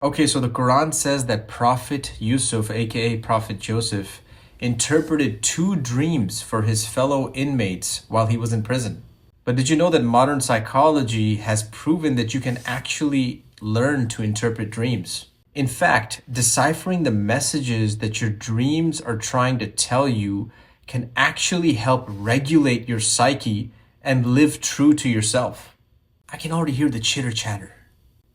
Okay, so the Quran says that Prophet Yusuf, aka Prophet Joseph, interpreted two dreams for his fellow inmates while he was in prison. But did you know that modern psychology has proven that you can actually learn to interpret dreams? In fact, deciphering the messages that your dreams are trying to tell you can actually help regulate your psyche and live true to yourself. I can already hear the chitter chatter.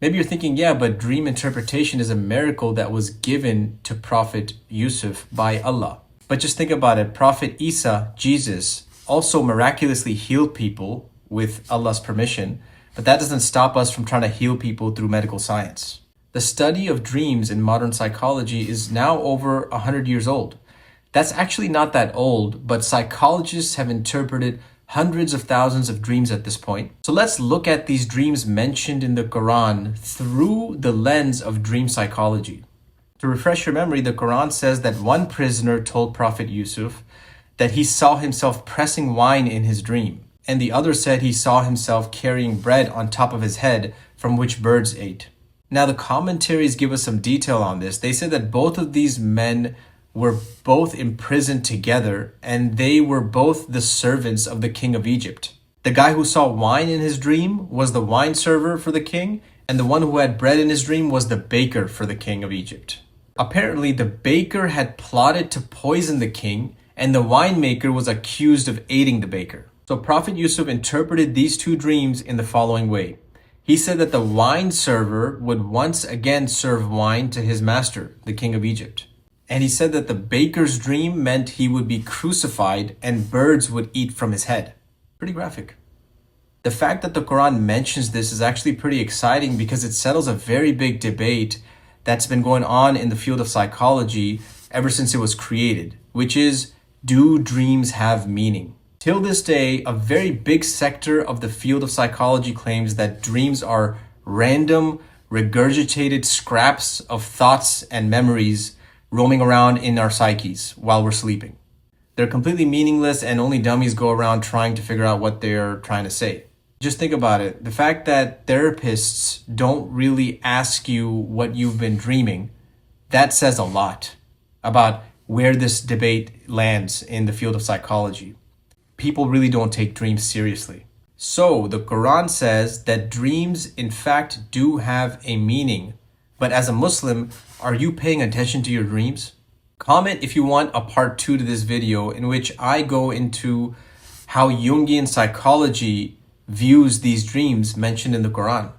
Maybe you're thinking, yeah, but dream interpretation is a miracle that was given to Prophet Yusuf by Allah. But just think about it. Prophet Isa, Jesus, also miraculously healed people with Allah's permission, but that doesn't stop us from trying to heal people through medical science. The study of dreams in modern psychology is now over 100 years old. That's actually not that old, but psychologists have interpreted hundreds of thousands of dreams at this point. So let's look at these dreams mentioned in the Quran through the lens of dream psychology. To refresh your memory, the Quran says that one prisoner told Prophet Yusuf that he saw himself pressing wine in his dream, and the other said he saw himself carrying bread on top of his head from which birds ate. Now the commentaries give us some detail on this. They said that both of these men were both imprisoned together, and they were both the servants of the king of Egypt. The guy who saw wine in his dream was the wine server for the king, and the one who had bread in his dream was the baker for the king of Egypt. Apparently, the baker had plotted to poison the king, and the winemaker was accused of aiding the baker. So Prophet Yusuf interpreted these two dreams in the following way. He said that the wine server would once again serve wine to his master, the king of Egypt. And he said that the baker's dream meant he would be crucified and birds would eat from his head. Pretty graphic. The fact that the Quran mentions this is actually pretty exciting because it settles a very big debate that's been going on in the field of psychology ever since it was created, which is, do dreams have meaning? Till this day, a very big sector of the field of psychology claims that dreams are random, regurgitated scraps of thoughts and memories roaming around in our psyches while we're sleeping. They're completely meaningless and only dummies go around trying to figure out what they're trying to say. Just think about it. The fact that therapists don't really ask you what you've been dreaming, that says a lot about where this debate lands in the field of psychology. People really don't take dreams seriously. So the Quran says that dreams in fact do have a meaning. But as a Muslim, are you paying attention to your dreams? Comment if you want a part 2 to this video in which I go into how Jungian psychology views these dreams mentioned in the Quran.